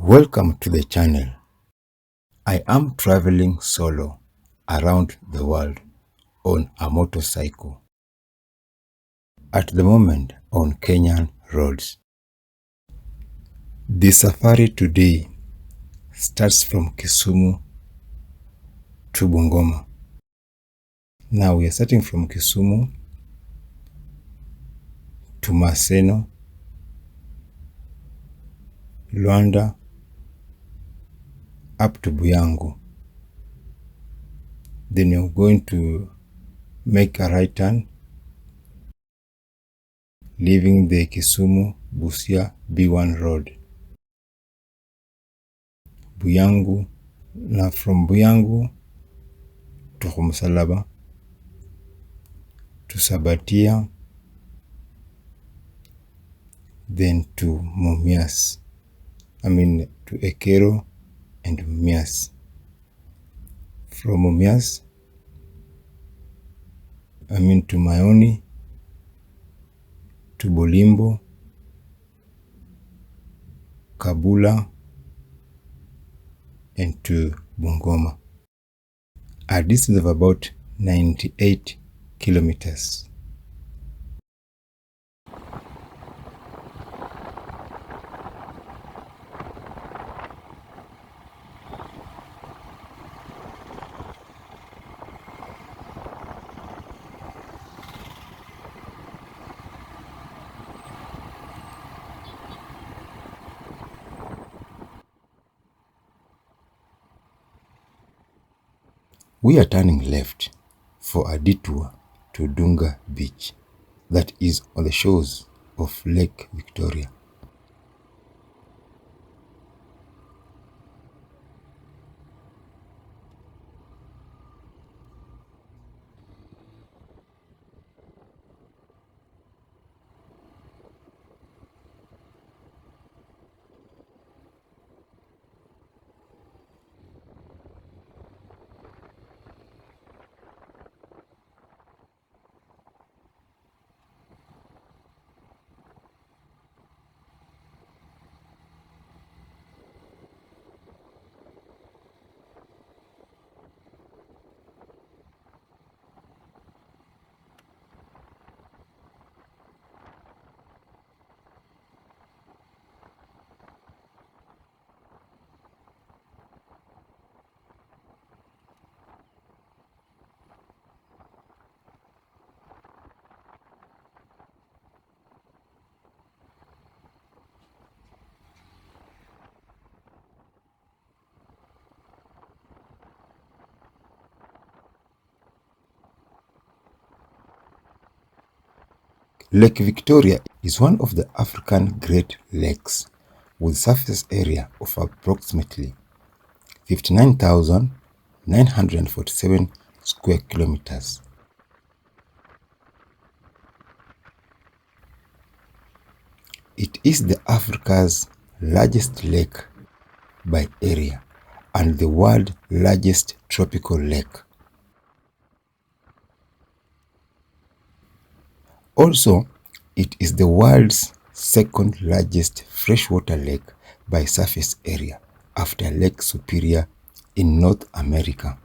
Welcome to the channel. I am traveling solo around the world on a motorcycle. At the moment on Kenyan roads. The safari today starts from Kisumu to Bungoma. Now we are starting from Kisumu to Maseno, Lwanda, up to Buyangu. Then you're going to make a right turn, leaving the Kisumu-Busia B1 road. Buyangu, now from Buyangu to Musalaba, to Sabatia, then to Mumias. To Ekero and Mumias. From Mumias, to Mayoni, to Bolimbo, Kabula, and to Bungoma. A distance of about 98 kilometers. We are turning left for a detour to Dunga beach that is on the shores of Lake Victoria. Lake Victoria is one of the African Great Lakes with surface area of approximately 59,947 square kilometers. It is the Africa's largest lake by area and the world's largest tropical lake. Also, it is the world's second largest freshwater lake by surface area after Lake Superior in North America.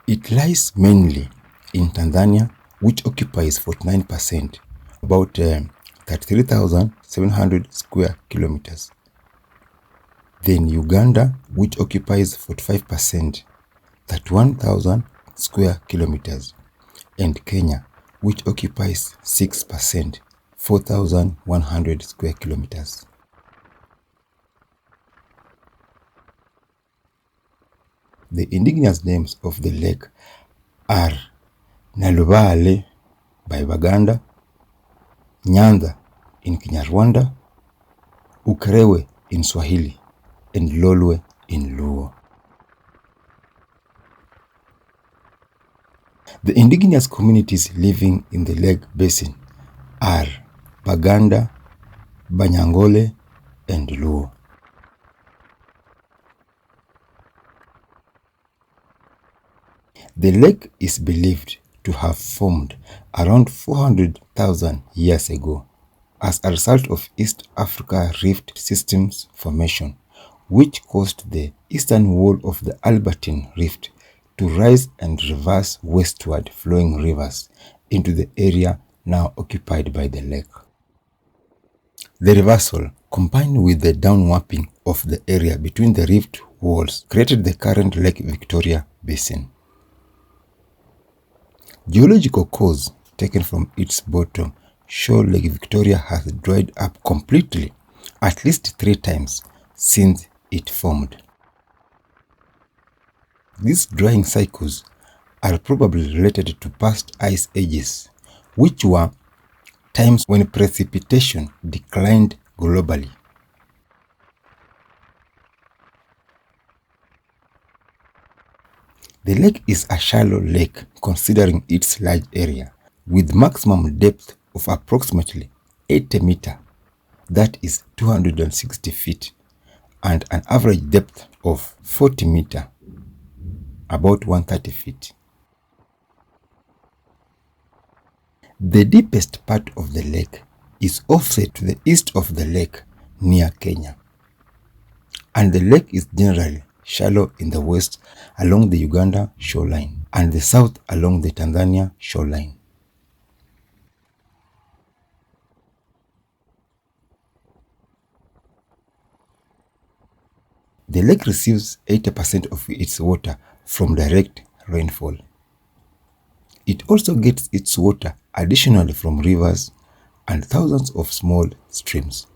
It lies mainly in Tanzania, which occupies 49%, about 33,700 square kilometers. Then Uganda, which occupies 45%, 31,000 square kilometers, and Kenya, which occupies 6%, 4,100 square kilometers. The indigenous names of the lake are Nalubale by Baganda, Nyanza in Kinyarwanda, Ukerewe in Swahili, and Lolwe in Luo. The indigenous communities living in the lake basin are Baganda, Banyangole, and Luo. The lake is believed to have formed around 400,000 years ago as a result of East Africa Rift Systems formation, which caused the eastern wall of the Albertine Rift to rise and reverse westward flowing rivers into the area now occupied by the lake. The reversal, combined with the downwarping of the area between the rift walls, created the current Lake Victoria basin. Geological cores taken from its bottom show Lake Victoria has dried up completely at least 3 times since it formed. These drying cycles are probably related to past ice ages, which were times when precipitation declined globally. The lake is a shallow lake considering its large area, with maximum depth of approximately 80 meters, that is 260 feet, and an average depth of 40 meters, about 130 feet. The deepest part of the lake is offset to the east of the lake near Kenya, and the lake is generally shallow in the west along the Uganda shoreline and the south along the Tanzania shoreline. The lake receives 80% of its water from direct rainfall. It also gets its water additionally from rivers and thousands of small streams.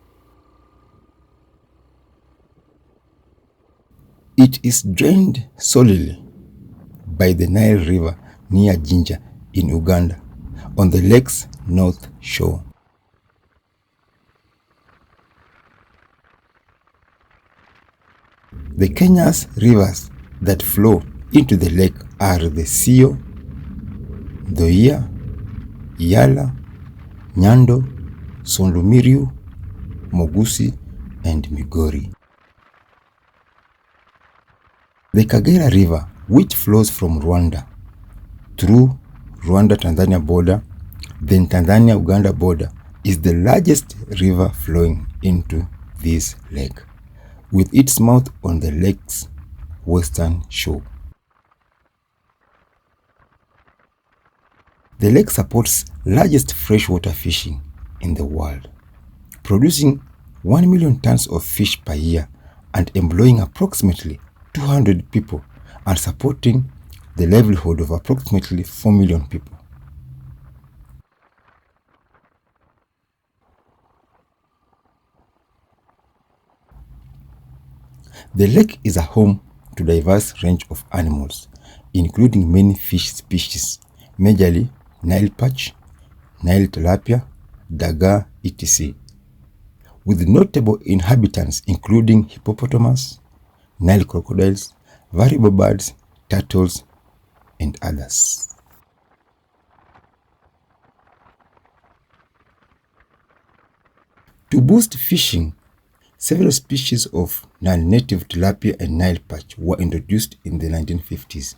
It is drained solely by the Nile River near Jinja in Uganda on the lake's north shore. The Kenya's rivers that flow into the lake are the Sio, Nzoia, Yala, Nyando, Sondumiriu, Mogusi, and Migori. The Kagera River, which flows from Rwanda through Rwanda-Tanzania border, then Tanzania-Uganda border, is the largest river flowing into this lake, with its mouth on the lake's western shore. The lake supports largest freshwater fishing in the world, producing 1 million tons of fish per year and employing approximately 200 people and supporting the livelihood of approximately 4 million people. The lake is a home to a diverse range of animals, including many fish species, majorly Nile perch, Nile tilapia, daga, etc., with notable inhabitants including hippopotamus, Nile crocodiles, variable birds, turtles, and others. To boost fishing, several species of non-native tilapia and Nile perch were introduced in the 1950s.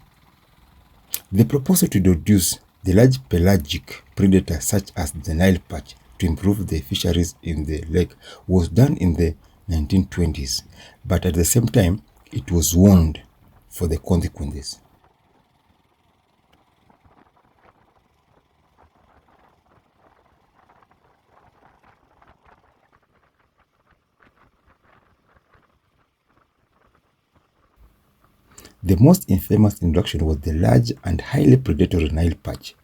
The proposal to introduce the large pelagic predators such as the Nile perch to improve the fisheries in the lake was done in the 1920s, but at the same time, it was warned for the consequences. The most infamous introduction was the large and highly predatory Nile perch.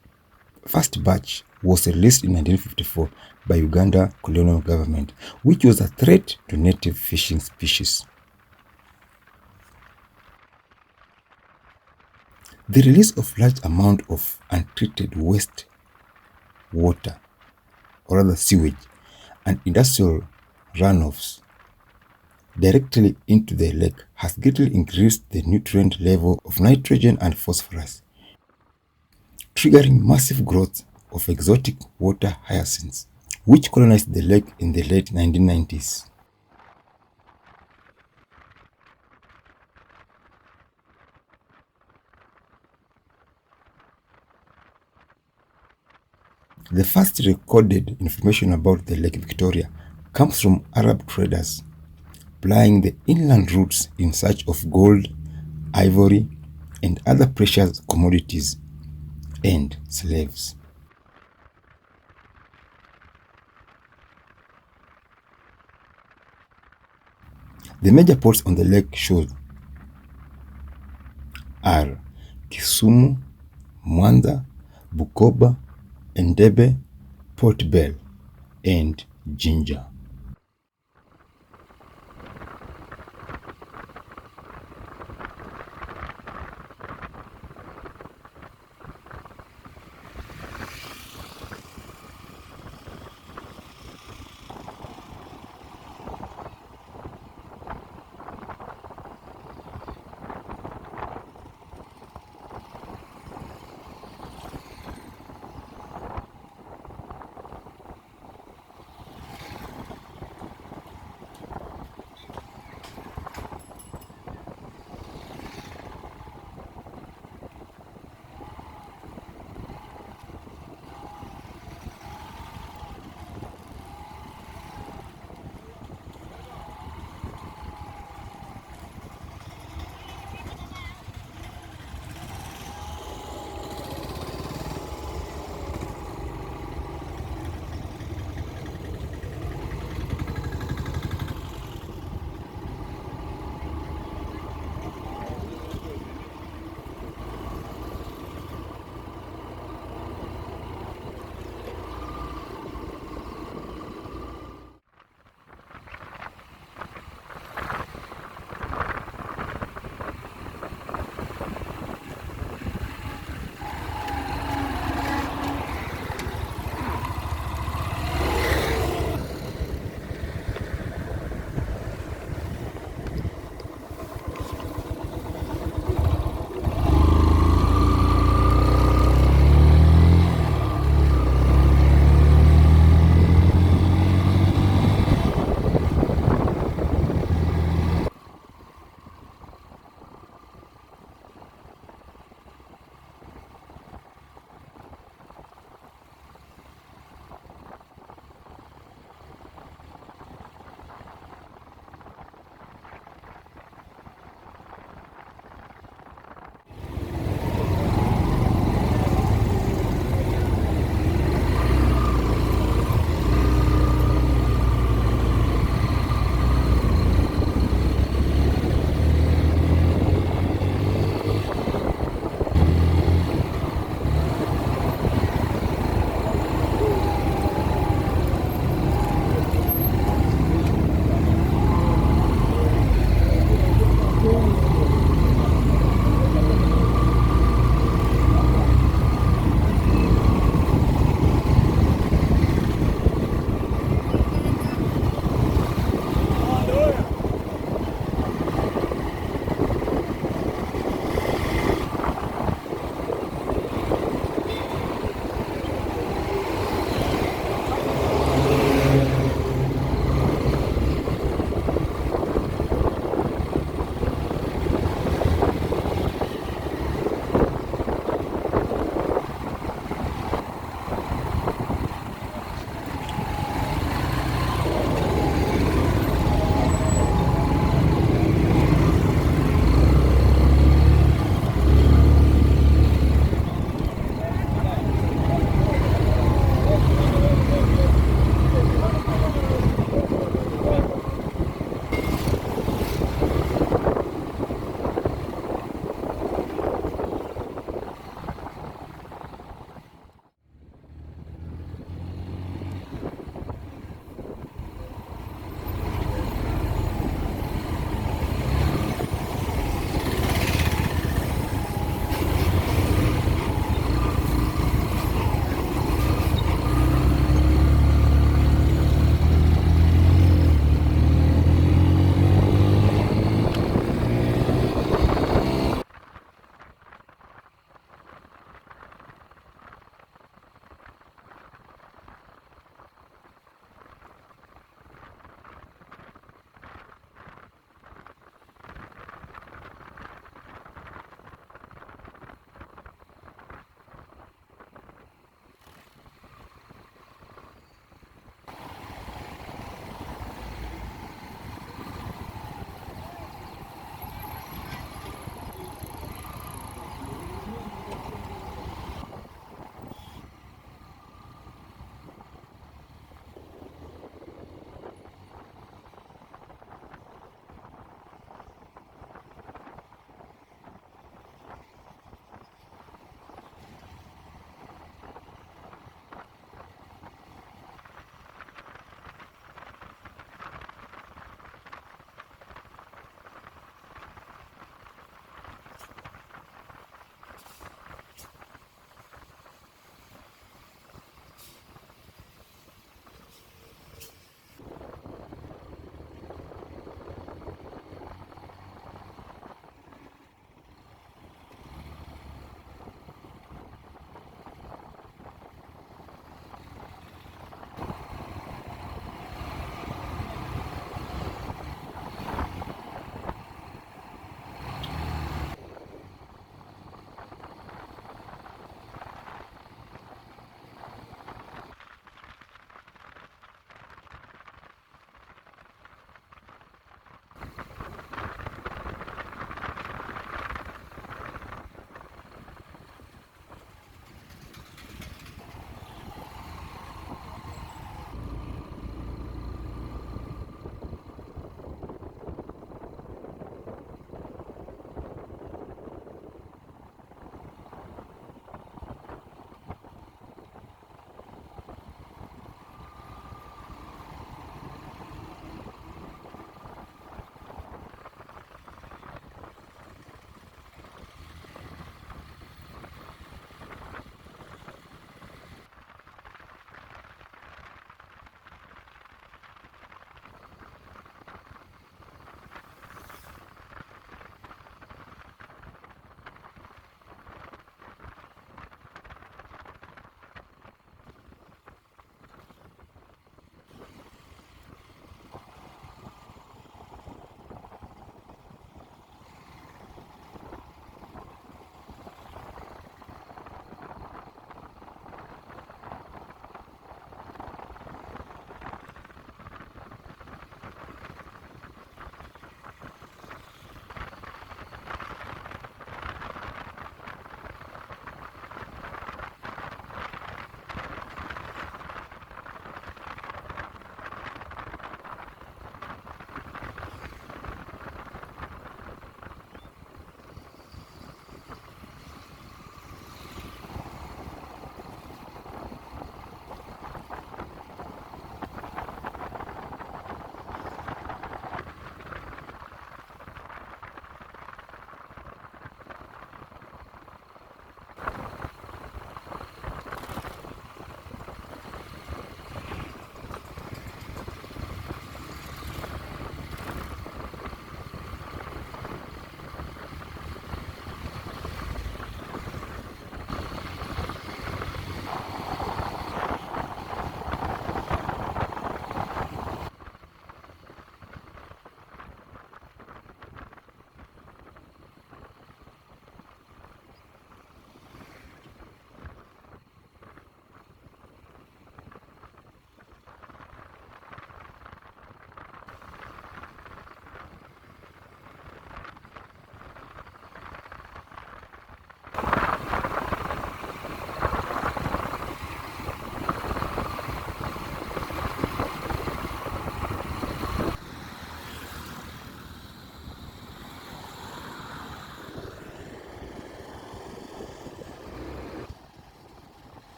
First batch was released in 1954 by Uganda colonial government, which was a threat to native fishing species. The release of large amount of untreated waste water, or rather sewage, and industrial runoffs directly into the lake has greatly increased the nutrient level of nitrogen and phosphorus, triggering massive growth of exotic water hyacinths, which colonized the lake in the late 1990s. The first recorded information about the Lake Victoria comes from Arab traders plying the inland routes in search of gold, ivory, and other precious commodities, and slaves. The major ports on the lake shore are Kisumu, Mwanza, Bukoba, Entebbe, Port Bell, and Jinja.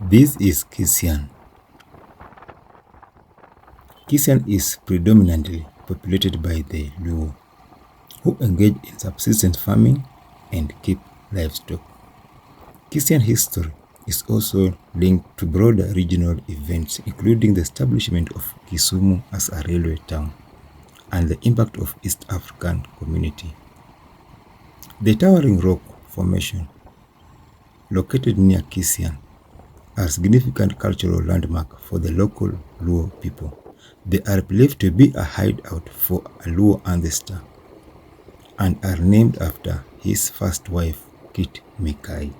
This is Kisian. Kisian is predominantly populated by the Luo, who engage in subsistence farming and keep livestock. Kisian history is also linked to broader regional events, including the establishment of Kisumu as a railway town and the impact of East African community. The towering rock formation located near Kisian are a significant cultural landmark for the local Luo people. They are believed to be a hideout for a Luo ancestor and are named after his first wife, Kit Mikai.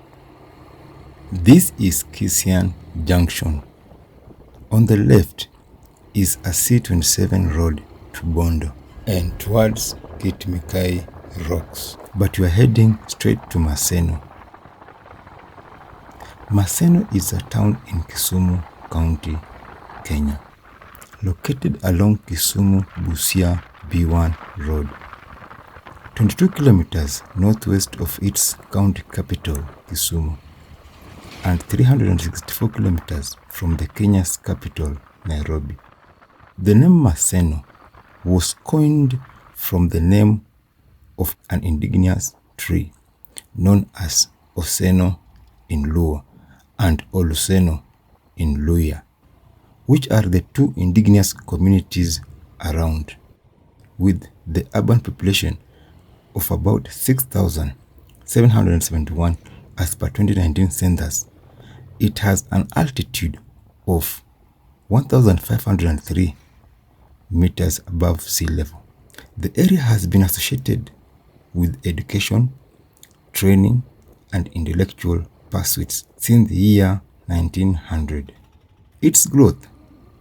This is Kisian Junction. On the left is a C27 road to Bondo and towards Kit Mikai Rocks, but you are heading straight to Maseno. Maseno is a town in Kisumu County, Kenya, located along Kisumu-Busia B1 road, 22 kilometers northwest of its county capital, Kisumu, and 364 kilometers from the Kenya's capital, Nairobi. The name Maseno was coined from the name of an indigenous tree known as Oseno in Luo and Oluseno in Luya, which are the two indigenous communities around. With the urban population of about 6,771 as per 2019 census, it has an altitude of 1,503 meters above sea level. The area has been associated with education, training, and intellectual pursuits since the year 1900. Its growth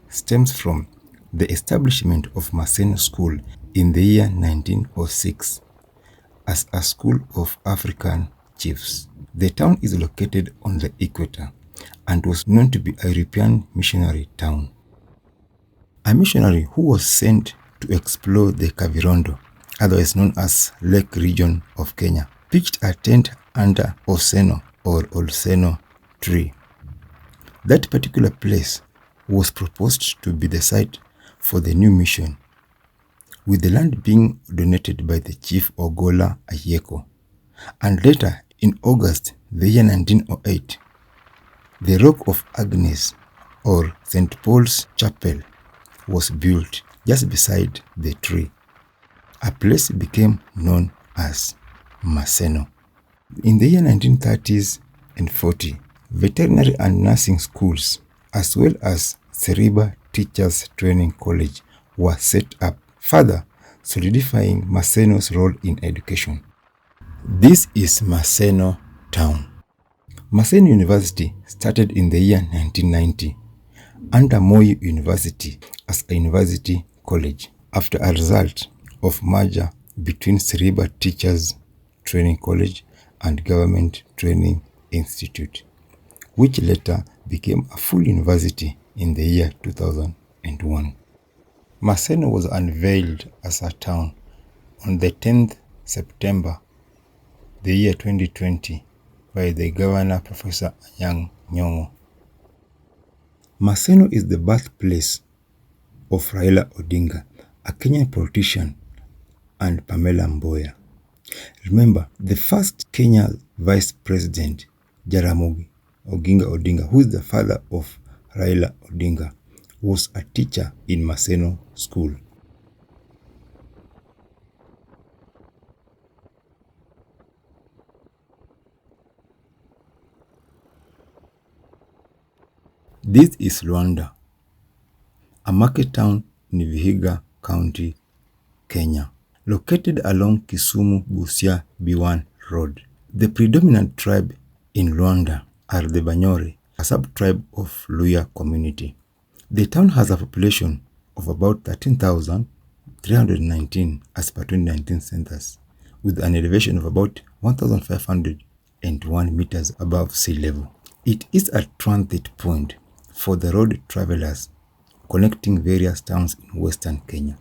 stems from the establishment of Maseno School in the year 1906 as a school of African chiefs. The town is located on the equator and was known to be a European missionary town. A missionary who was sent to explore the Kavirondo, otherwise known as Lake region of Kenya, pitched a tent under Oseno or Olseno tree. That particular place was proposed to be the site for the new mission, with the land being donated by the chief Ogola Ayeko. And later, in August the year 1908, the Rock of Agnes or St. Paul's Chapel was built just beside the tree. A place became known as Maseno. In the year 1930s and 40, veterinary and nursing schools, as well as Seriba Teachers Training College, were set up, further solidifying Maseno's role in education. This is Maseno town. Maseno University started in the year 1990 under Moi University as a university college after a result of merger between Seriba Teachers Training College and Government Training Institute, which later became a full university in the year 2001. Maseno was unveiled as a town on the 10th September the year 2020 by the Governor Professor Anyang' Nyong'o. Maseno is the birthplace of Raila Odinga, a Kenyan politician, and Pamela Mboya. Remember, the first Kenya Vice President, Jaramogi Oginga Odinga, who is the father of Raila Odinga, was a teacher in Maseno School. This is Lwanda, a market town in Vihiga County, Kenya, located along Kisumu-Busia B1 road. The predominant tribe in Lwanda are the Banyore, a sub-tribe of Luya community. The town has a population of about 13,319 as per 2019 census, with an elevation of about 1,501 meters above sea level. It is a transit point for the road travelers connecting various towns in western Kenya.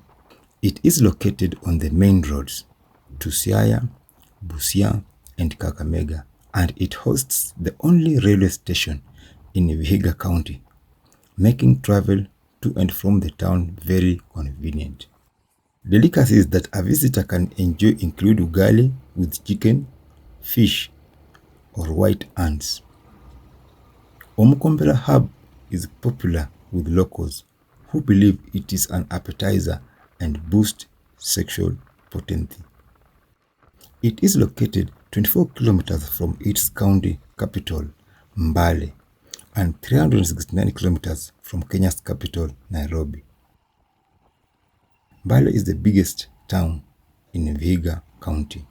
It is located on the main roads to Siaya, Busia, and Kakamega, and it hosts the only railway station in Vihiga County, making travel to and from the town very convenient. Delicacies that a visitor can enjoy include ugali with chicken, fish, or white ants. Omukombera herb is popular with locals who believe it is an appetizer and boosts sexual potency. It is located 24 kilometers from its county capital, Mbale, and 369 kilometers from Kenya's capital, Nairobi. Mbale is the biggest town in Vihiga County.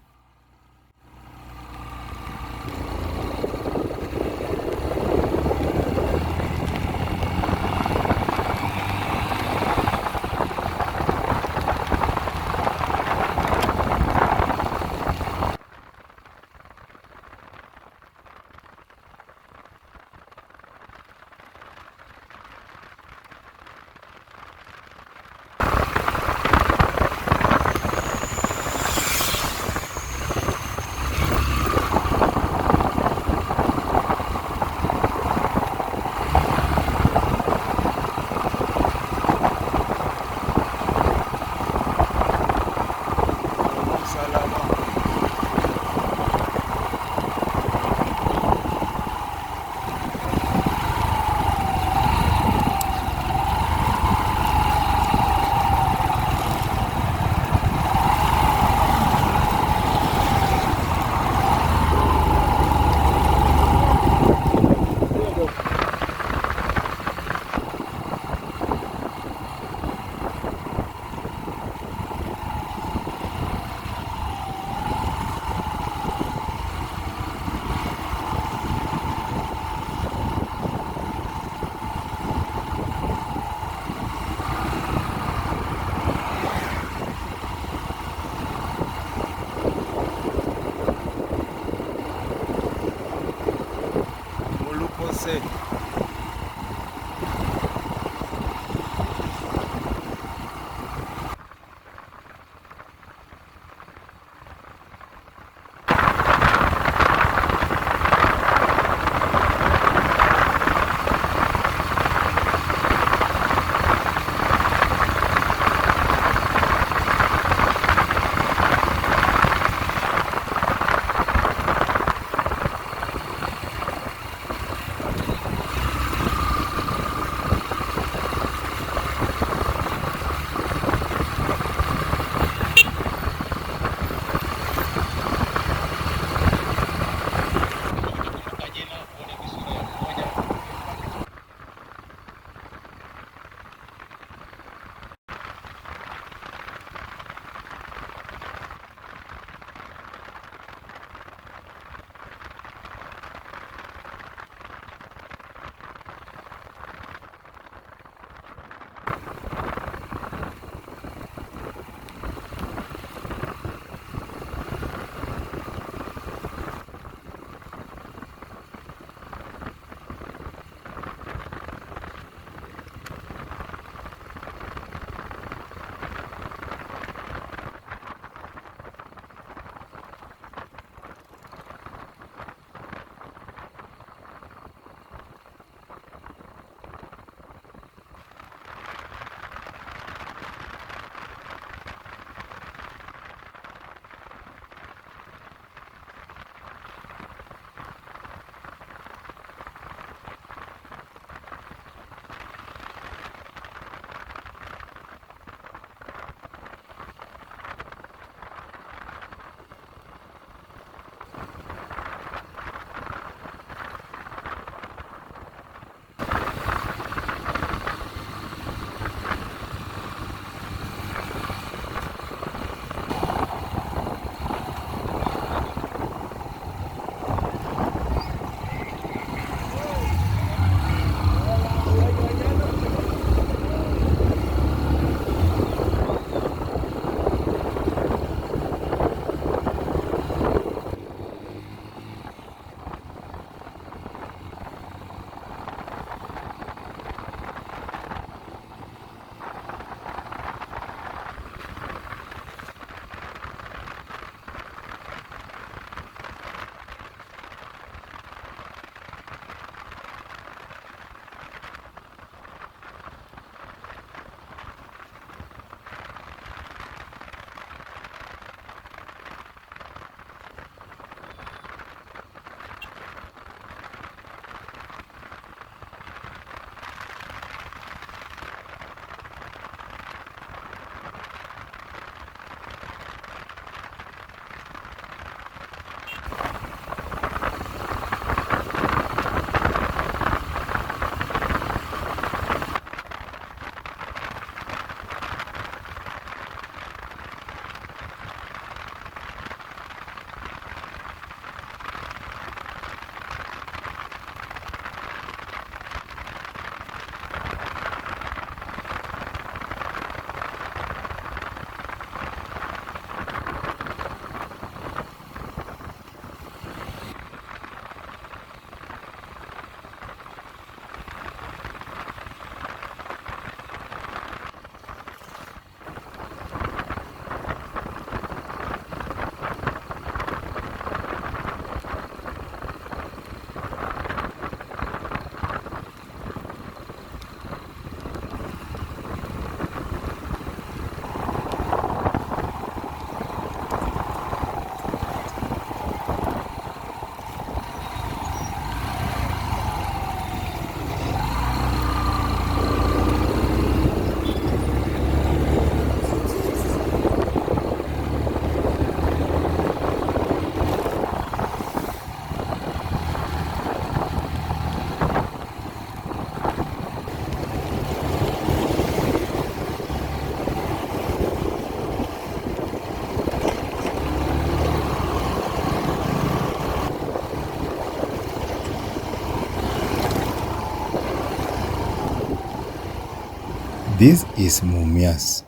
This is Mumias,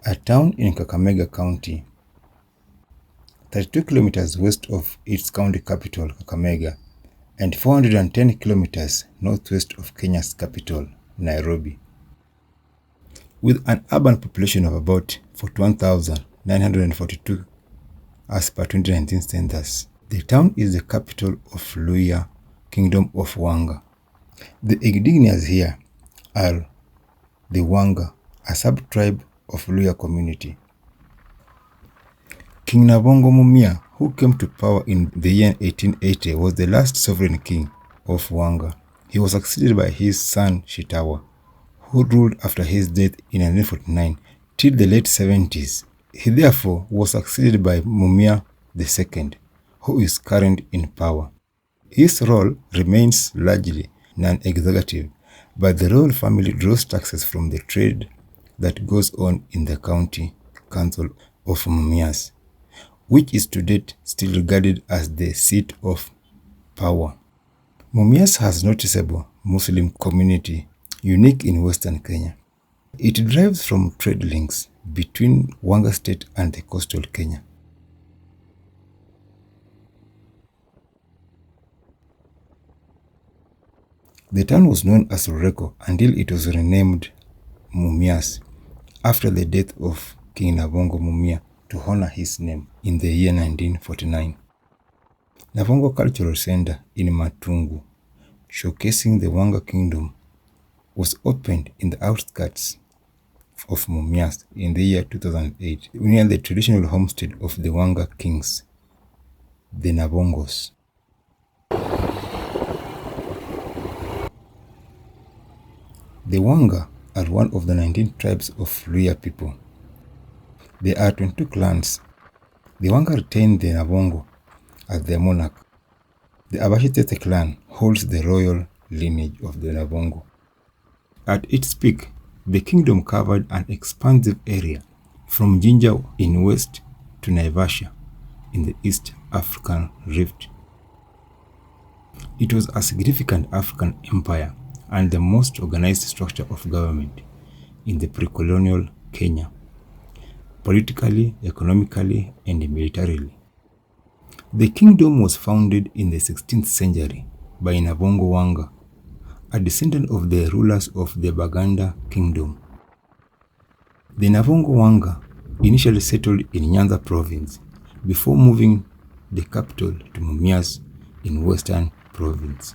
a town in Kakamega County, 32 kilometers west of its county capital, Kakamega, and 410 kilometers northwest of Kenya's capital, Nairobi. With an urban population of about 41,942 as per 2019 census, the town is the capital of Luhya Kingdom of Wanga. The indigenes here are the Wanga, a sub-tribe of Luhya community. King Nabongo Mumia, who came to power in the year 1880, was the last sovereign king of Wanga. He was succeeded by his son Shitawa, who ruled after his death in 1949 till the late 70s. He therefore was succeeded by Mumia II, who is current in power. His role remains largely non-executive, but the royal family draws taxes from the trade that goes on in the county council of Mumias, which is to date still regarded as the seat of power. Mumias has noticeable Muslim community unique in Western Kenya. It derives from trade links between Wanga State and the coastal Kenya. The town was known as Rureko until it was renamed Mumias after the death of King Nabongo Mumia to honor his name in the year 1949. Nabongo Cultural Center in Matungu, showcasing the Wanga Kingdom, was opened in the outskirts of Mumias in the year 2008 near the traditional homestead of the Wanga kings, the Nabongos. The Wanga are one of the 19 tribes of Luhya people. There are 22 clans. The Wanga retain the Nabongo as their monarch. The Abashitete clan holds the royal lineage of the Nabongo. At its peak, the kingdom covered an expansive area from Jinja in west to Naivasha in the East African Rift. It was a significant African empire and the most organized structure of government in the pre-colonial Kenya, politically, economically, and militarily. The kingdom was founded in the 16th century by Nabongo Wanga, a descendant of the rulers of the Baganda Kingdom. The Nabongo Wanga initially settled in Nyanza province before moving the capital to Mumias in Western province.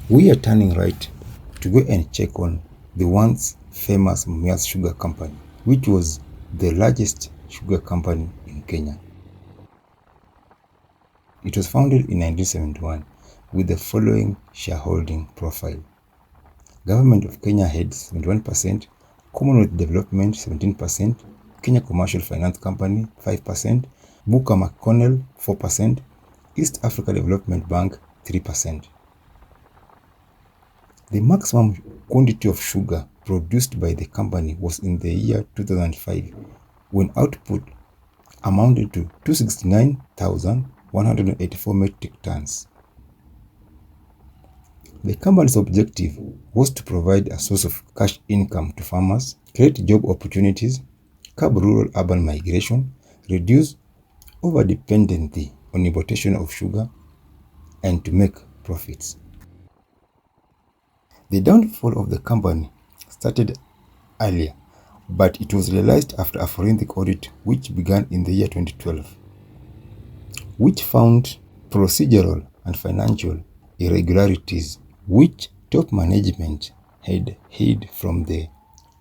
We are turning right to go and check on the once famous Mumias Sugar Company, which was the largest sugar company in Kenya. It was founded in 1971 with the following shareholding profile. Government of Kenya had 71%, Commonwealth Development 17%, Kenya Commercial Finance Company 5%, Booker McConnell 4%, East Africa Development Bank 3%. The maximum quantity of sugar produced by the company was in the year 2005, when output amounted to 269,184 metric tons. The company's objective was to provide a source of cash income to farmers, create job opportunities, curb rural-urban migration, reduce over-dependency on importation of sugar, and to make profits. The downfall of the company started earlier, but it was realized after a forensic audit which began in the year 2012, which found procedural and financial irregularities which top management had hid from the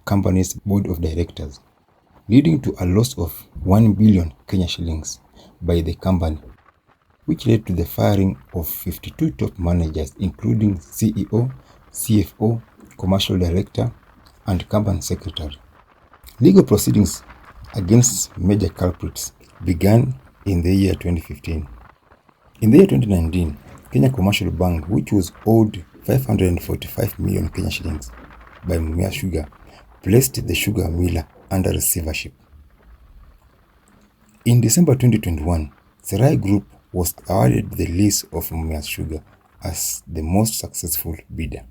company's board of directors, leading to a loss of 1 billion Kenya shillings by the company, which led to the firing of 52 top managers, including CEO, CFO, Commercial Director, and Company Secretary. Legal proceedings against major culprits began in the year 2015. In the year 2019, Kenya Commercial Bank, which was owed 545 million Kenya shillings by Mumias Sugar, placed the sugar miller under receivership. In December 2021, Serai Group was awarded the lease of Mumias Sugar as the most successful bidder.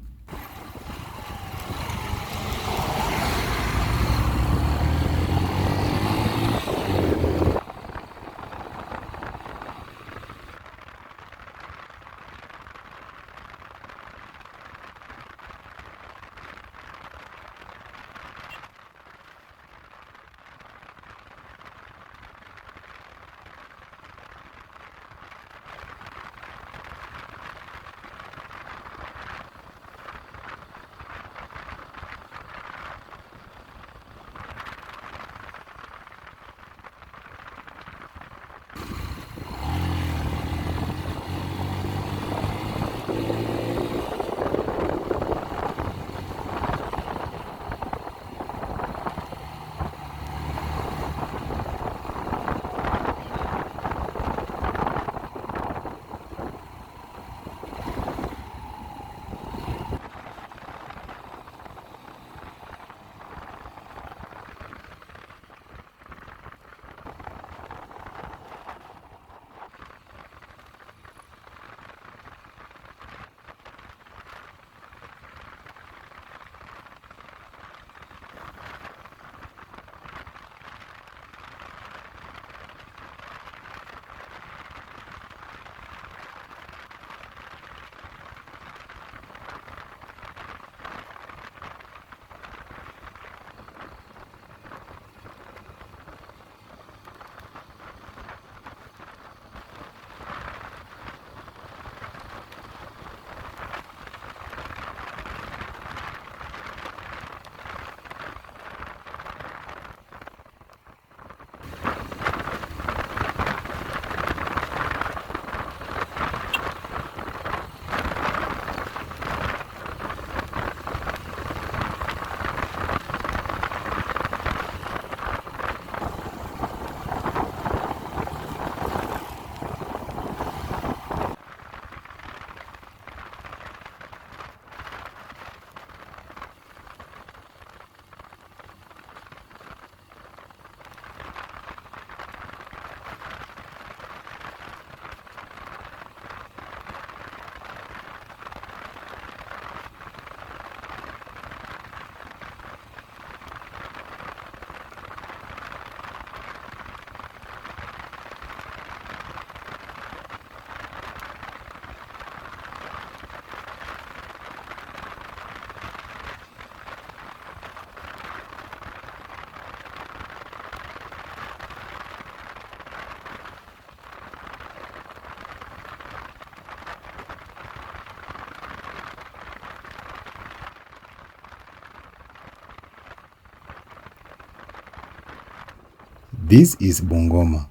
This is Bungoma,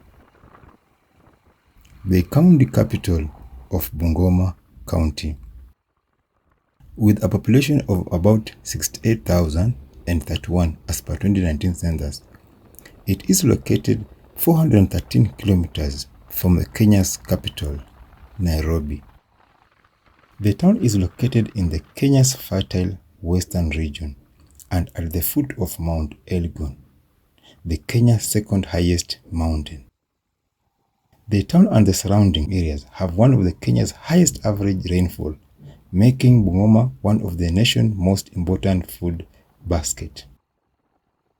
the county capital of Bungoma County, with a population of about 68,031 as per 2019 census. It is located 413 kilometers from the Kenya's capital, Nairobi. The town is located in the Kenya's fertile western region and at the foot of Mount Elgon, the Kenya's second highest mountain. The town and the surrounding areas have one of the Kenya's highest average rainfall, making Bungoma one of the nation's most important food basket.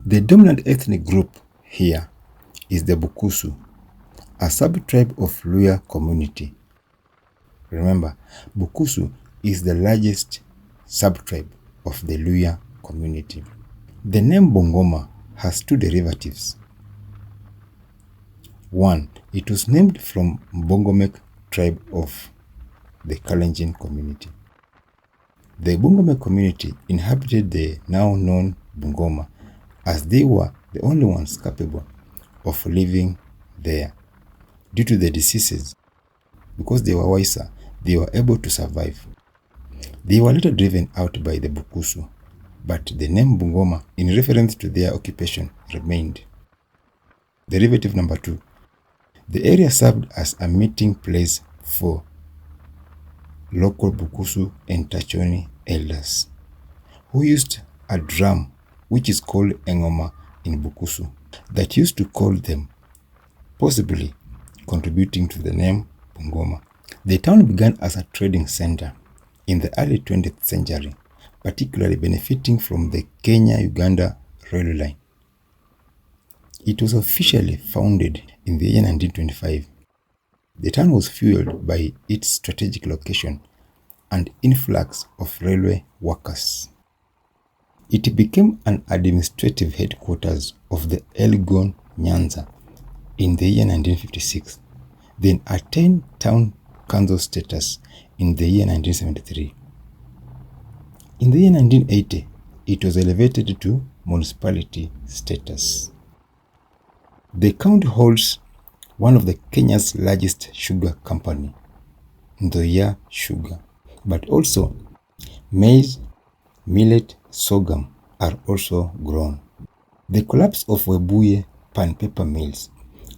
The dominant ethnic group here is the Bukusu, a sub-tribe of Luya community. Remember, Bukusu is the largest sub-tribe of the Luya community. The name Bungoma has two derivatives. One, it was named from Bongomek tribe of the Kalenjin community. The Bongomek community inhabited the now known Bungoma as they were the only ones capable of living there. Due to the diseases, because they were wiser, they were able to survive. They were later driven out by the Bukusu, but the name Bungoma, in reference to their occupation, remained. Derivative number 2. The area served as a meeting place for local Bukusu and Tachoni elders, who used a drum, which is called Engoma in Bukusu, that used to call them, possibly contributing to the name Bungoma. The town began as a trading center in the early 20th century, particularly benefiting from the Kenya-Uganda railway line. It was officially founded in the year 1925. The town was fueled by its strategic location and influx of railway workers. It became an administrative headquarters of the Elgon Nyanza in the year 1956, then attained town council status in the year 1973. In the year 1980, it was elevated to municipality status. The county holds one of the Kenya's largest sugar company, Nzoia Sugar, but also maize, millet, sorghum are also grown. The collapse of Webuye pan paper mills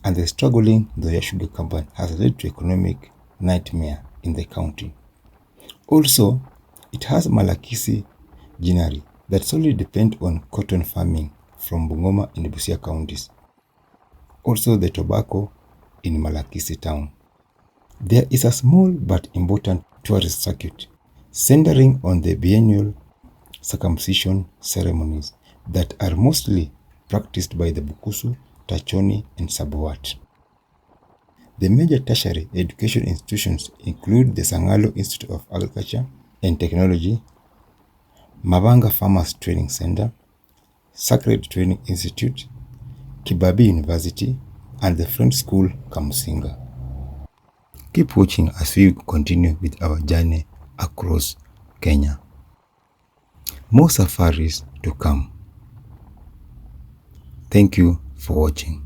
and the struggling Nzoia Sugar Company has led to economic nightmare in the county. Also, it has Malakisi Ginnery that solely depend on cotton farming from Bungoma and Busia counties. Also the tobacco in Malakisi town. There is a small but important tourist circuit centering on the biennial circumcision ceremonies that are mostly practiced by the Bukusu, Tachoni, and Sabawat. The major tertiary education institutions include the Sangalo Institute of Agriculture and Technology, Mabanga Farmers Training Center, Sacred Training Institute, Kibabi University, and the French School Kamusinga. Keep watching as we continue with our journey across Kenya. More safaris to come. Thank you for watching.